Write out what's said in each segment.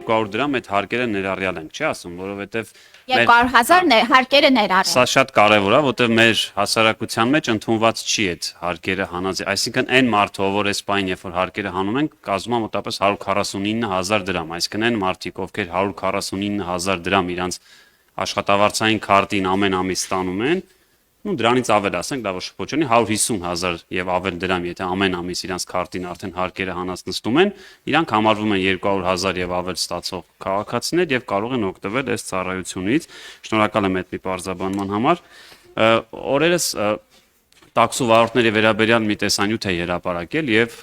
200 դրամ այդ հարկերը ներառյալ ենք, չի ասում, որովհետև 200,000 հարկերը ներառյալ։ Սա շատ կարևոր է, որովհետև մեր հասարակության մեջ ընդունված չի այդ հարկերը հանածի, այսինքն այն մարդը, որ այս պայն երբ որ հարկերը հանում են, կազմում է մոտավորապես 149,000 դրամ, այսինքն այն մարդիկ, ովքեր 149,000 դրամ իրանց աշխատավարձային քարտին ամեն ամիս ստանում են, ու դրանից ավել ասենք, դա ոչ շփոթ չունի 150,000 եւ ավել դրամ, եթե ամեն ամիս իրանց քարտին արդեն հարկերը հանած նստում են, իրանք համարվում են 200,000 եւ ավել ստացող քաղաքացիներ եւ կարող են օգտվել այս ծառայությունից։ Շնորհակալ եմ այդ մի բարձրաբանման համար։ Օրերս տաքսու վարորդների վերաբերյալ մի տեսանյութ է հրապարակել եւ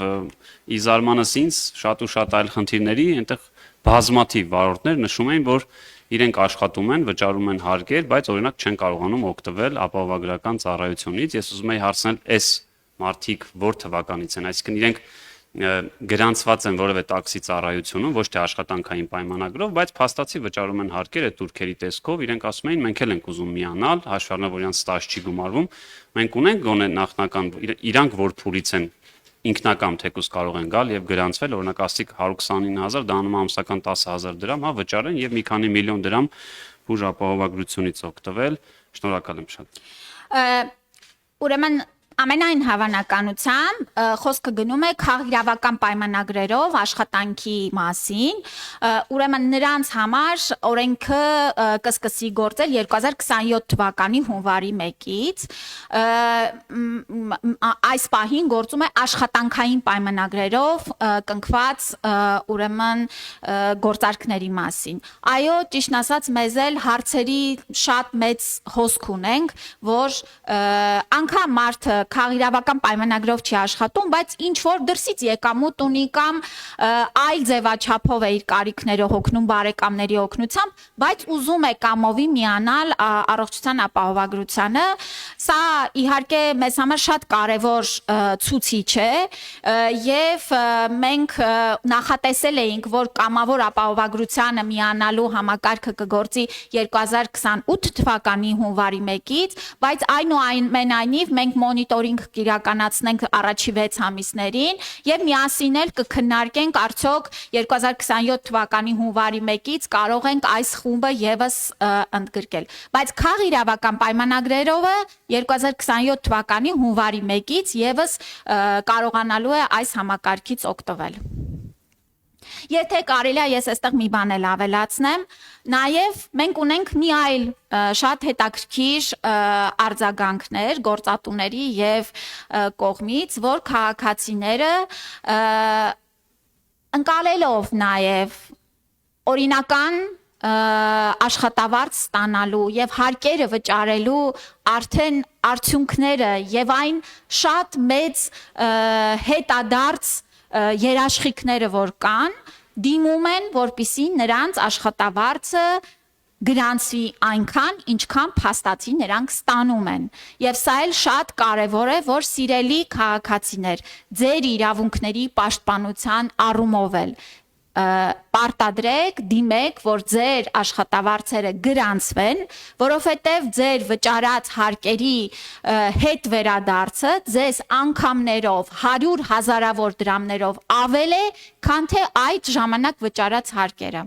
ի զարմանս ինձ շատ ու շատ այլ խնդիրների այնտեղ բազմաթիվ վարորդներ նշում են, որ իրենք աշխատում են, վճարում են հարկեր, բայց օրինակ չեն կարողանում օգտվել ապահովագրական ծառայությունից։ Ես ուզում եի հարցնել, այս մարդիկ որ թվականից են, այսինքն իրենք գրանցված են որևէ տաքսի ծառայությունում, ոչ թե աշխատանքային պայմանագրով, բայց փաստացի վճարում են հարկեր այդ турքերի տեսքով, իրենք ասում էին, մենք էլ ենք ուզում միանալ, հաշվի առնելով որ իրանց ստաժ չի գումարվում, մենք ունենք գոնե նախնական իրանք որ փուլից են ինքնակամ թեկուզ կարող են գալ եւ գրանցվել, օրինակ ասիկ 129,000 դա անում ամսական 10,000 դրամ, հա վճարեն եւ մի քանի միլիոն դրամ բուժ ապահովագրությունից օգտվել։ Շնորհակալ եմ շատ։ Ուրեմն ամենայն հավանականությամբ խոսքը գնում է քաղաքական պայմանագրերով աշխատանքի մասին, ուրեմն նրանց համար օրենքը կսկսի գործել 2027 թվականի հունվարի 1-ից, այս պահին գործում է աշխատանքային պայմանագրերով կնքված ուրեմն գործարքների մասին։ Այո, ճիշտ ասած մեզ էլ հարցերի շատ մեծ հոսք ունենք, որ անգամ մարդը քաղաքական պայմանագրով չի աշխատում, բայց ինչ որ դրսից եկամուտ ունի կամ այլ ձևաչափով է իր կարիքները հոգնում բարեկամների օգնությամբ, բայց ուզում է կամովի միանալ առողջության ապահովագրությանը, սա իհարկե մեզ համար շատ կարևոր ցուցիչ է եւ մենք նախատեսել էինք, որ կամավոր ապահովագրությանը միանալու համակարգը կգործի 2028 թվականի հունվարի 1-ից, բայց այնուամենայնիվ մենք մոնիտորինգ կիրականացնենք առաջի 6 ամիսներին եւ միասին էլ կքննարկենք արդյոք 2027 թվականի հունվարի 1-ից կարող ենք այս խումբը եւս ընդգրկել, բայց քաղաքական պայմանագրերով 2027 թվականի հունվարի 1-ից եւս կարողանալու է այս համակարգից օգտվել։ Եթե կարելի է ես այստեղ մի բան էլ ավելացնեմ, նաև մենք ունենք մի այլ շատ հետաքրքիր արձագանքներ գործատուների եւ կողմից, որ քաղաքացիները ընկալելով նաև օրինական աշխատավարձ ստանալու եւ հարկերը վճարելու արդեն արդյունքները եւ այն շատ մեծ հետադարձ երաշխիքները որ կան, դիմում են, որպիսի նրանց աշխատավարձը գրանցվի այնքան, ինչքան փաստացի նրանք ստանում են։ Եվ սա էլ շատ կարևոր է, որ սիրելի քաղաքացիներ, ձեր իրավունքների պաշտպանության առումով էլ պարտադրեք, դիմեք, որ ձեր աշխատավարձերը գրանցվեն, որովհետև ձեր վճարած հարկերի հետ վերադարձը ձեզ անգամներով 100 հազարավոր դրամներով ավել է, քան թե այդ ժամանակ վճարած հարկերը։